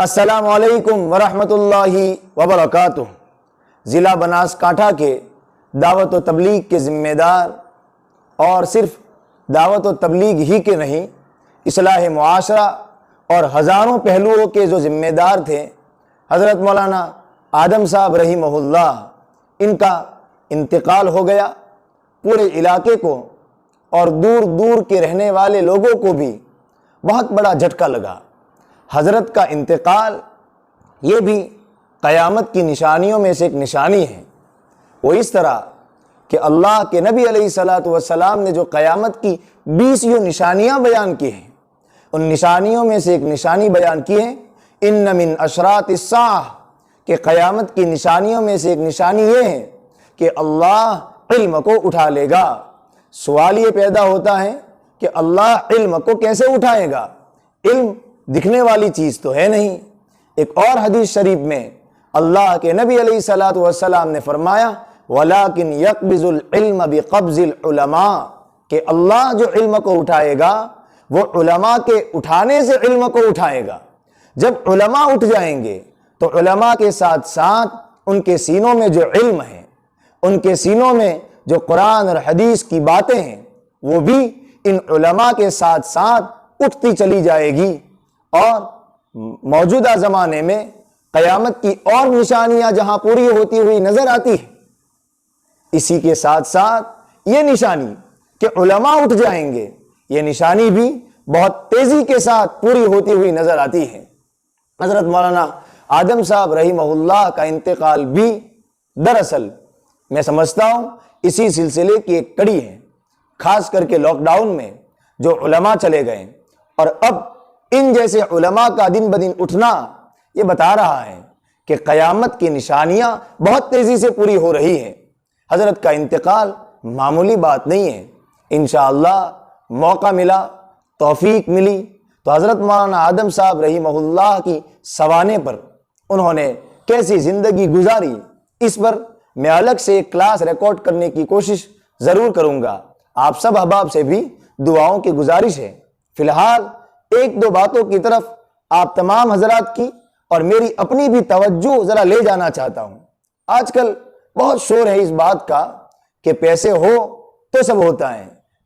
السلام علیکم ورحمۃ اللہ وبرکاتہ۔ ضلع بناسکانٹھا کے دعوت و تبلیغ کے ذمہ دار، اور صرف دعوت و تبلیغ ہی کے نہیں، اصلاح معاشرہ اور ہزاروں پہلوؤں کے جو ذمہ دار تھے، حضرت مولانا آدم صاحب رحمہ اللہ، ان کا انتقال ہو گیا۔ پورے علاقے کو اور دور دور کے رہنے والے لوگوں کو بھی بہت بڑا جھٹکا لگا۔ حضرت کا انتقال یہ بھی قیامت کی نشانیوں میں سے ایک نشانی ہے۔ وہ اس طرح کہ اللہ کے نبی علیہ الصلوۃ والسلام نے جو قیامت کی 20 نشانیاں بیان کی ہیں، ان نشانیوں میں سے ایک نشانی بیان کی ہے، ان من اشراط الساعہ، کہ قیامت کی نشانیوں میں سے ایک نشانی یہ ہے کہ اللہ علم کو اٹھا لے گا۔ سوال یہ پیدا ہوتا ہے کہ اللہ علم کو کیسے اٹھائے گا؟ علم دکھنے والی چیز تو ہے نہیں۔ ایک اور حدیث شریف میں اللہ کے نبی علیہ الصلوۃ والسلام نے فرمایا، وَلَكِنْ يَقْبِضُ الْعِلْمَ بِقَبْضِ الْعُلَمَاءِ، کہ اللہ جو علم کو اٹھائے گا وہ علماء کے اٹھانے سے علم کو اٹھائے گا۔ جب علماء اٹھ جائیں گے تو علماء کے ساتھ ساتھ ان کے سینوں میں جو علم ہے، ان کے سینوں میں جو قرآن اور حدیث کی باتیں ہیں، وہ بھی ان علماء کے ساتھ ساتھ اٹھتی چلی جائے گی۔ اور موجودہ زمانے میں قیامت کی اور نشانیاں جہاں پوری ہوتی ہوئی نظر آتی ہیں، اسی کے ساتھ ساتھ یہ نشانی کہ علماء اٹھ جائیں گے، یہ نشانی بھی بہت تیزی کے ساتھ پوری ہوتی ہوئی نظر آتی ہے۔ حضرت مولانا آدم صاحب رحمہ اللہ کا انتقال بھی دراصل میں سمجھتا ہوں اسی سلسلے کی ایک کڑی ہے، خاص کر کے لاک ڈاؤن میں جو علماء چلے گئے، اور اب ان جیسے علماء کا دن بدن اٹھنا یہ بتا رہا ہے کہ قیامت کی نشانیاں بہت تیزی سے پوری ہو رہی ہیں۔ حضرت کا انتقال معمولی بات نہیں ہے۔ انشاءاللہ موقع ملا، توفیق ملی تو حضرت مولانا آدم صاحب رحمہ اللہ کی سوانح پر انہوں نے کیسی زندگی گزاری، اس پر میں الگ سے ایک کلاس ریکارڈ کرنے کی کوشش ضرور کروں گا۔ آپ سب احباب سے بھی دعاؤں کی گزارش ہے۔ فی الحال ایک دو باتوں کی طرف آپ تمام حضرات کی اور میری اپنی بھی توجہ ذرا لے جانا چاہتا ہوں۔ آج کل بہت شور ہے اس بات کا کہ پیسے ہو تو سب ہوتا ہے،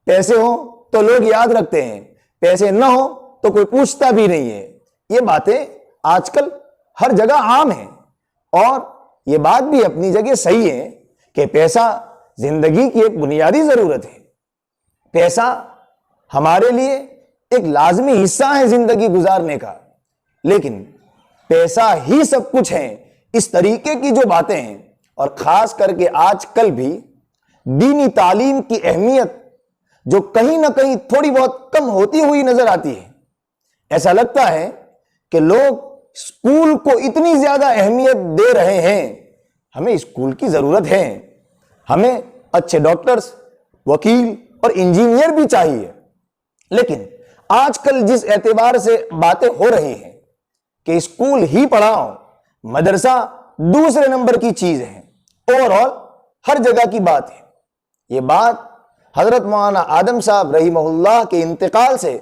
پیسے ہو تو لوگ یاد رکھتے ہیں، پیسے نہ ہو تو کوئی پوچھتا بھی نہیں ہے۔ یہ باتیں آج کل ہر جگہ عام ہیں، اور یہ بات بھی اپنی جگہ صحیح ہے کہ پیسہ زندگی کی ایک بنیادی ضرورت ہے۔ پیسہ ہمارے لیے ایک لازمی حصہ ہے زندگی گزارنے کا، لیکن پیسہ ہی سب کچھ ہے، اس طریقے کی جو باتیں ہیں، اور خاص کر کے آج کل بھی دینی تعلیم کی اہمیت جو کہیں نہ کہیں تھوڑی بہت کم ہوتی ہوئی نظر آتی ہے۔ ایسا لگتا ہے کہ لوگ اسکول کو اتنی زیادہ اہمیت دے رہے ہیں۔ ہمیں اسکول کی ضرورت ہے، ہمیں اچھے ڈاکٹرز، وکیل اور انجینئر بھی چاہیے، لیکن آج کل جس اعتبار سے باتیں ہو رہی ہیں کہ اسکول ہی پڑھاؤ، مدرسہ دوسرے نمبر کی چیز ہے، اوور آل ہر جگہ کی بات ہے۔ یہ بات حضرت مولانا آدم صاحب رحمہ اللہ کے انتقال سے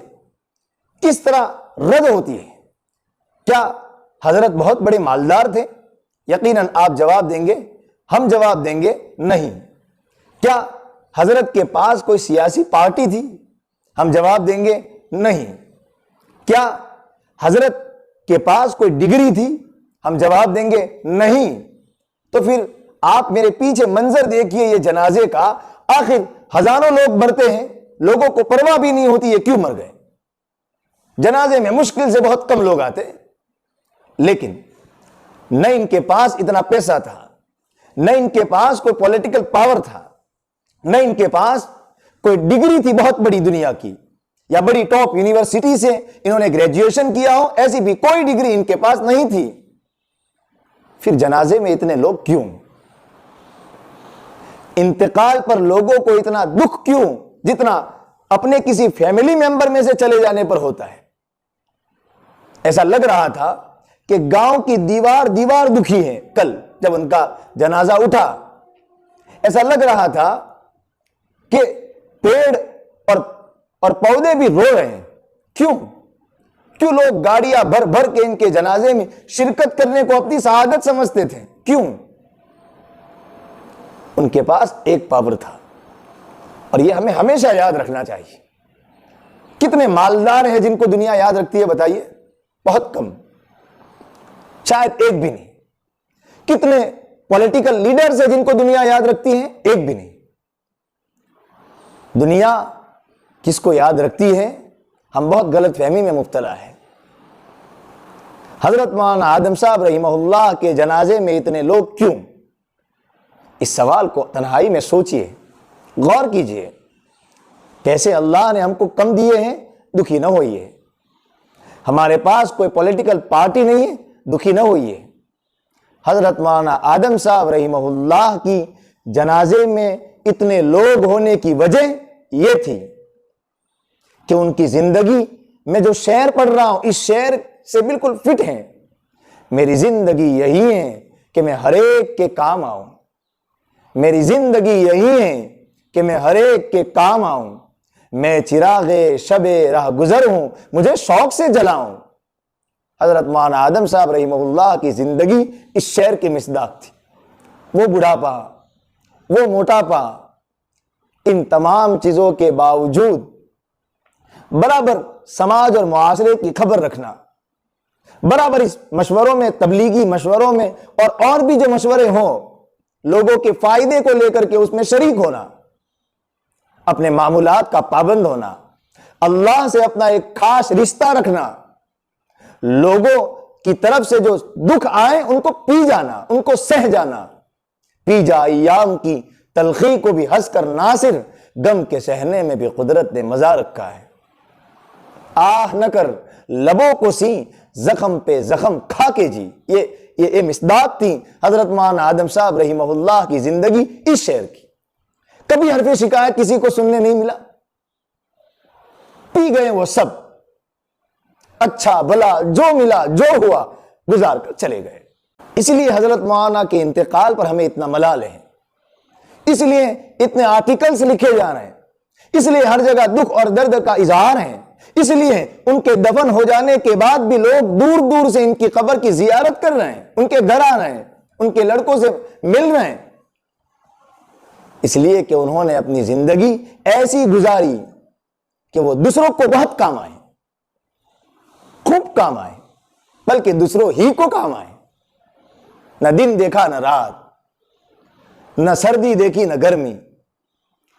کس طرح رد ہوتی ہے؟ کیا حضرت بہت بڑے مالدار تھے؟ یقیناً آپ جواب دیں گے، ہم جواب دیں گے نہیں۔ کیا حضرت کے پاس کوئی سیاسی پارٹی تھی؟ ہم جواب دیں گے نہیں۔ کیا حضرت کے پاس کوئی ڈگری تھی؟ ہم جواب دیں گے نہیں۔ تو پھر آپ میرے پیچھے منظر دیکھیے یہ جنازے کا، آخر ہزاروں لوگ مرتے ہیں، لوگوں کو پرواہ بھی نہیں ہوتی یہ کیوں مر گئے؟ جنازے میں مشکل سے بہت کم لوگ آتے، لیکن نہ ان کے پاس اتنا پیسہ تھا، نہ ان کے پاس کوئی پولیٹیکل پاور تھا، نہ ان کے پاس کوئی ڈگری تھی بہت بڑی دنیا کی، یا بڑی ٹاپ یونیورسٹی سے انہوں نے گریجویشن کیا ہو، ایسی بھی کوئی ڈگری ان کے پاس نہیں تھی۔ پھر جنازے میں اتنے لوگ کیوں؟ انتقال پر لوگوں کو اتنا دکھ کیوں جتنا اپنے کسی فیملی ممبر میں سے چلے جانے پر ہوتا ہے؟ ایسا لگ رہا تھا کہ گاؤں کی دیوار دکھی ہے۔ کل جب ان کا جنازہ اٹھا، ایسا لگ رہا تھا کہ پیڑ اور پودے بھی رو رہے ہیں۔ کیوں؟ کیوں لوگ گاڑیاں بھر بھر کے ان کے جنازے میں شرکت کرنے کو اپنی سعادت سمجھتے تھے؟ کیوں؟ ان کے پاس ایک پاور تھا، اور یہ ہمیں ہمیشہ یاد رکھنا چاہیے۔ کتنے مالدار ہیں جن کو دنیا یاد رکھتی ہے بتائیے؟ بہت کم، شاید ایک بھی نہیں۔ کتنے پولیٹیکل لیڈرز ہیں جن کو دنیا یاد رکھتی ہے؟ ایک بھی نہیں۔ دنیا کس کو یاد رکھتی ہے؟ ہم بہت غلط فہمی میں مبتلا ہے۔ حضرت مولانا آدم صاحب رحمہ اللہ کے جنازے میں اتنے لوگ کیوں؟ اس سوال کو تنہائی میں سوچئے، غور کیجئے۔ کیسے اللہ نے ہم کو کم دیے ہیں؟ دکھی نہ ہوئیے۔ ہمارے پاس کوئی پولیٹیکل پارٹی نہیں ہے، دکھی نہ ہوئیے۔ حضرت مولانا آدم صاحب رحمہ اللہ کی جنازے میں اتنے لوگ ہونے کی وجہ یہ تھی کہ ان کی زندگی میں جو شعر پڑھ رہا ہوں اس شعر سے بالکل فٹ ہیں۔ میری زندگی یہی ہے کہ میں ہر ایک کے کام آؤں، میری زندگی یہی ہے کہ میں ہر ایک کے کام آؤں، میں چراغ شب راہ گزر ہوں، مجھے شوق سے جلاؤں۔ حضرت مولانا آدم صاحب رحمہ اللہ کی زندگی اس شعر کی مصداق تھی۔ وہ بڑھاپا، وہ موٹاپا، ان تمام چیزوں کے باوجود برابر سماج اور معاشرے کی خبر رکھنا، برابر اس مشوروں میں، تبلیغی مشوروں میں اور بھی جو مشورے ہوں، لوگوں کے فائدے کو لے کر کے اس میں شریک ہونا، اپنے معمولات کا پابند ہونا، اللہ سے اپنا ایک خاص رشتہ رکھنا، لوگوں کی طرف سے جو دکھ آئے ان کو پی جانا، ان کو سہ جانا۔ پی جا ایام کی تلخی کو بھی ہنس کر ناصر، غم کے سہنے میں بھی قدرت نے مزہ رکھا ہے۔ آہ نہ کر لبوں کو سی، زخم پہ زخم کھا کے جی۔ یہ مصداق تھی حضرت مولانا آدم صاحب رحمہ اللہ کی زندگی اس شعر کی۔ کبھی حرف شکایت کسی کو سننے نہیں ملا، پی گئے وہ سب، اچھا بھلا جو ملا جو ہوا گزار کر چلے گئے۔ اس لیے حضرت مولانا کے انتقال پر ہمیں اتنا ملال ہے، اس لیے اتنے آرٹیکلز لکھے جا رہے ہیں، اس لیے ہر جگہ دکھ اور درد کا اظہار ہے، اس لیے ان کے دفن ہو جانے کے بعد بھی لوگ دور دور سے ان کی قبر کی زیارت کر رہے ہیں، ان کے گھر آ رہے ہیں، ان کے لڑکوں سے مل رہے ہیں، اس لیے کہ انہوں نے اپنی زندگی ایسی گزاری کہ وہ دوسروں کو بہت کام آئے، خوب کام آئے، بلکہ دوسروں ہی کو کام آئے۔ نہ دن دیکھا نہ رات، نہ سردی دیکھی نہ گرمی،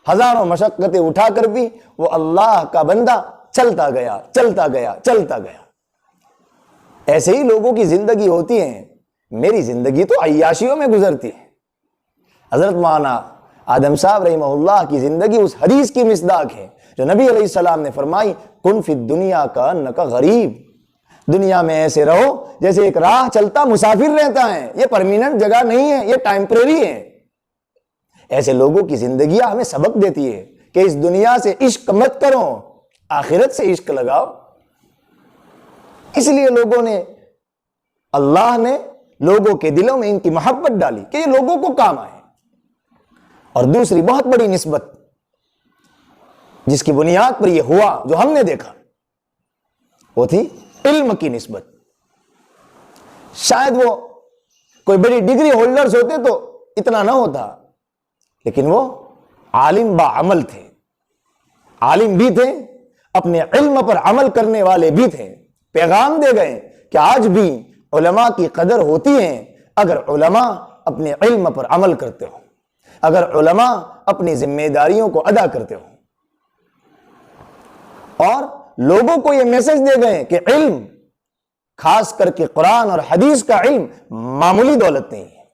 ہزاروں مشقتیں اٹھا کر بھی وہ اللہ کا بندہ چلتا گیا چلتا گیا چلتا گیا۔ ایسے ہی لوگوں کی زندگی ہوتی ہے، میری زندگی تو عیاشیوں میں گزرتی ہے۔ حضرت مولانا آدم صاحب رحمہ اللہ کی زندگی اس حدیث کی مصداق ہے جو نبی علیہ السلام نے فرمائی، کن فی الدنیا کانک غریب، دنیا میں ایسے رہو جیسے ایک راہ چلتا مسافر رہتا ہے، یہ پرمیننٹ جگہ نہیں ہے، یہ ٹائمپریری ہے۔ ایسے لوگوں کی زندگیاں ہمیں سبق دیتی ہے کہ اس دنیا سے عشق مت کرو، آخرت سے عشق لگاؤ۔ اس لیے لوگوں نے، اللہ نے لوگوں کے دلوں میں ان کی محبت ڈالی کہ یہ لوگوں کو کام آئے۔ اور دوسری بہت بڑی نسبت جس کی بنیاد پر یہ ہوا جو ہم نے دیکھا، وہ تھی علم کی نسبت۔ شاید وہ کوئی بڑی ڈگری ہولڈرز ہوتے تو اتنا نہ ہوتا، لیکن وہ عالم با عمل تھے، عالم بھی تھے، اپنے علم پر عمل کرنے والے بھی تھے۔ پیغام دے گئے کہ آج بھی علماء کی قدر ہوتی ہے اگر علماء اپنے علم پر عمل کرتے ہو، اگر علماء اپنی ذمہ داریوں کو ادا کرتے ہو۔ اور لوگوں کو یہ میسج دے گئے کہ علم، خاص کر کے قرآن اور حدیث کا علم، معمولی دولت نہیں ہے۔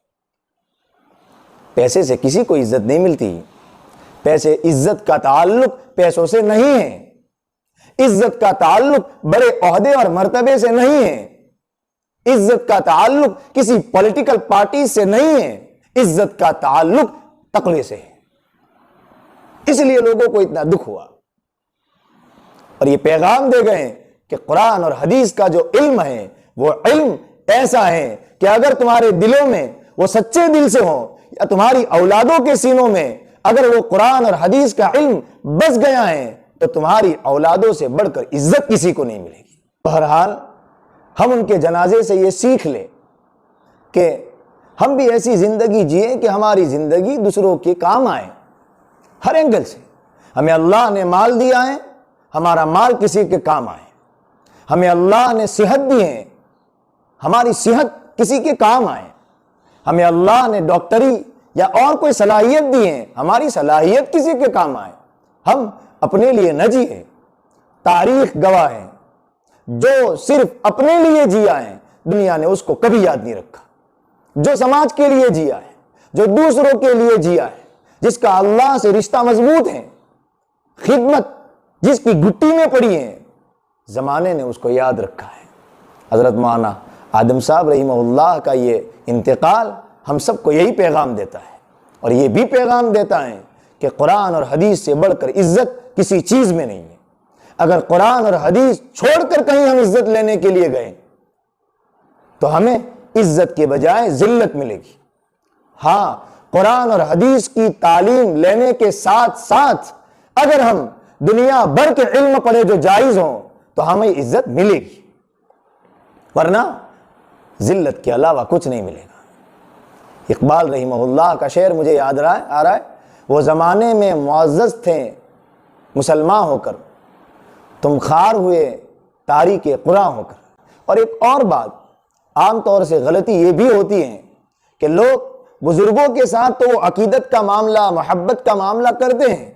پیسے سے کسی کو عزت نہیں ملتی، پیسے، عزت کا تعلق پیسوں سے نہیں ہے، عزت کا تعلق بڑے عہدے اور مرتبے سے نہیں ہے، عزت کا تعلق کسی پولیٹیکل پارٹی سے نہیں ہے، عزت کا تعلق تقوی سے ہے۔ اس لیے لوگوں کو اتنا دکھ ہوا، اور یہ پیغام دے گئے کہ قرآن اور حدیث کا جو علم ہے وہ علم ایسا ہے کہ اگر تمہارے دلوں میں وہ سچے دل سے ہو، یا تمہاری اولادوں کے سینوں میں اگر وہ قرآن اور حدیث کا علم بس گیا ہے، تو تمہاری اولادوں سے بڑھ کر عزت کسی کو نہیں ملے گی۔ بہرحال ہم ان کے جنازے سے یہ سیکھ لیں کہ ہم بھی ایسی زندگی جئیں کہ ہماری زندگی دوسروں کے کام آئے ہر اینگل سے۔ ہمیں اللہ نے مال دیا ہے، ہمارا مال کسی کے کام آئے۔ ہمیں اللہ نے صحت دی ہے، ہماری صحت کسی کے کام آئے۔ ہمیں اللہ نے ڈاکٹری یا اور کوئی صلاحیت دی ہے، ہماری صلاحیت کسی کے کام آئے۔ ہم اپنے لیے نہ جیے، تاریخ گواہ ہے، جو صرف اپنے لیے جیا ہے دنیا نے اس کو کبھی یاد نہیں رکھا۔ جو سماج کے لیے جیا ہے، جو دوسروں کے لیے جیا ہے، جس کا اللہ سے رشتہ مضبوط ہے، خدمت جس کی گھٹی میں پڑی ہے، زمانے نے اس کو یاد رکھا ہے۔ حضرت مولانا آدم صاحب رحمہ اللہ کا یہ انتقال ہم سب کو یہی پیغام دیتا ہے، اور یہ بھی پیغام دیتا ہے کہ قرآن اور حدیث سے بڑھ کر عزت کسی چیز میں نہیں ہے۔ اگر قرآن اور حدیث چھوڑ کر کہیں ہم عزت لینے کے لیے گئے تو ہمیں عزت کے بجائے ذلت ملے گی۔ ہاں، قرآن اور حدیث کی تعلیم لینے کے ساتھ ساتھ اگر ہم دنیا بھر کے علم پڑھے جو جائز ہوں تو ہمیں عزت ملے گی، ورنہ ذلت کے علاوہ کچھ نہیں ملے گا۔ اقبال رحمہ اللہ کا شعر مجھے یاد آ رہا ہے، وہ زمانے میں معزز تھے مسلمان ہو کر، تم خار ہوئے تاریک قرآن ہو کر۔ اور ایک اور بات عام طور سے غلطی یہ بھی ہوتی ہے کہ لوگ بزرگوں کے ساتھ تو وہ عقیدت کا معاملہ، محبت کا معاملہ کرتے ہیں،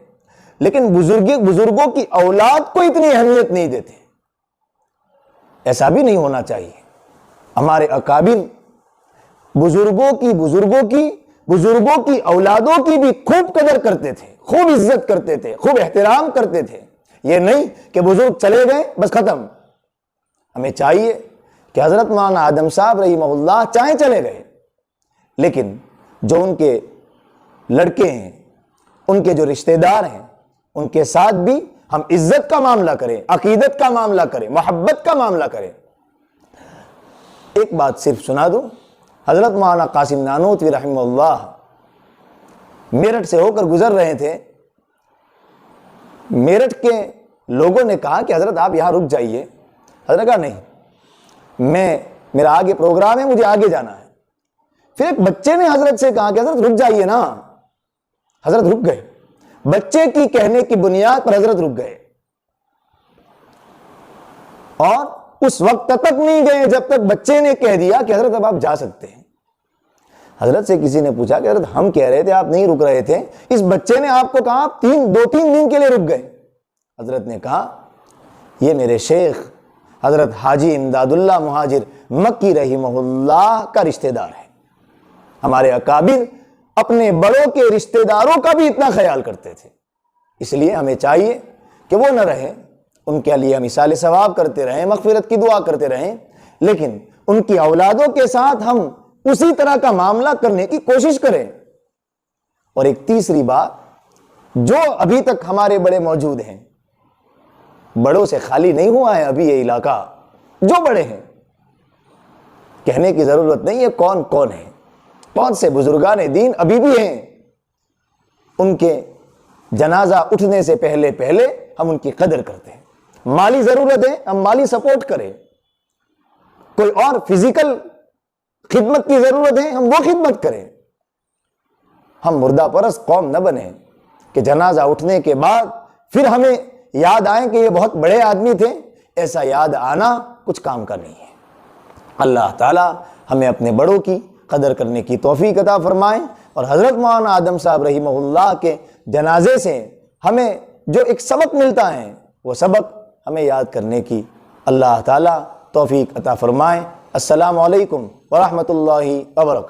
لیکن بزرگوں کی اولاد کو اتنی اہمیت نہیں دیتے۔ ایسا بھی نہیں ہونا چاہیے۔ ہمارے اکابر بزرگوں کی اولادوں کی بھی خوب قدر کرتے تھے، خوب عزت کرتے تھے، خوب احترام کرتے تھے۔ یہ نہیں کہ بزرگ چلے گئے بس ختم۔ ہمیں چاہیے کہ حضرت مولانا آدم صاحب رحمہ اللہ چاہے چلے گئے، لیکن جو ان کے لڑکے ہیں، ان کے جو رشتہ دار ہیں، ان کے ساتھ بھی ہم عزت کا معاملہ کریں، عقیدت کا معاملہ کریں، محبت کا معاملہ کریں۔ ایک بات صرف سنا دوں، حضرت مولانا قاسم نانوتوی رحمہ اللہ میرٹھ سے ہو کر گزر رہے تھے۔ میرٹھ کے لوگوں نے کہا کہ حضرت آپ یہاں رک جائیے۔ حضرت نے کہا نہیں، میرا آگے پروگرام ہے، مجھے آگے جانا ہے۔ پھر ایک بچے نے حضرت سے کہا کہ حضرت رک جائیے نا۔ حضرت رک گئے، بچے کی کہنے کی بنیاد پر حضرت رک گئے، اور اس وقت تک نہیں گئے جب تک بچے نے کہہ دیا کہ حضرت اب آپ جا سکتے ہیں۔ حضرت سے کسی نے پوچھا کہ حضرت ہم کہہ رہے تھے آپ نہیں رک رہے تھے، اس بچے نے آپ کو کہا آپ دو تین دن کے لیے رک گئے۔ حضرت نے کہا یہ میرے شیخ حضرت حاجی امداد اللہ مہاجر مکی رحمہ اللہ کا رشتہ دار ہے۔ ہمارے اکابر اپنے بڑوں کے رشتہ داروں کا بھی اتنا خیال کرتے تھے، اس لیے ہمیں چاہیے کہ وہ نہ رہیں، ان کے لیے ہم اصال ثواب کرتے رہیں، مغفرت کی دعا کرتے رہیں، لیکن ان کی اولادوں کے ساتھ ہم اسی طرح کا معاملہ کرنے کی کوشش کریں۔ اور ایک تیسری بات، جو ابھی تک ہمارے بڑے موجود ہیں، بڑوں سے خالی نہیں ہوا ہے ابھی یہ علاقہ، جو بڑے ہیں کہنے کی ضرورت نہیں ہے کون کون ہے، کون سے بزرگان دین ابھی بھی ہیں، ان کے جنازہ اٹھنے سے پہلے ہم ان کی قدر کرتے ہیں۔ مالی ضرورت ہے ہم مالی سپورٹ کریں، کوئی اور فزیکل خدمت کی ضرورت ہے ہم وہ خدمت کریں۔ ہم مردہ پرست قوم نہ بنیں کہ جنازہ اٹھنے کے بعد پھر ہمیں یاد آئیں کہ یہ بہت بڑے آدمی تھے۔ ایسا یاد آنا کچھ کام کا نہیں ہے۔ اللہ تعالی ہمیں اپنے بڑوں کی قدر کرنے کی توفیق عطا فرمائیں، اور حضرت مولانا آدم صاحب رحمہ اللہ کے جنازے سے ہمیں جو ایک سبق ملتا ہے وہ سبق ہمیں یاد کرنے کی اللہ تعالی توفیق عطا فرمائیں۔ السلام علیکم ورحمۃ اللہ وبرکاتہ۔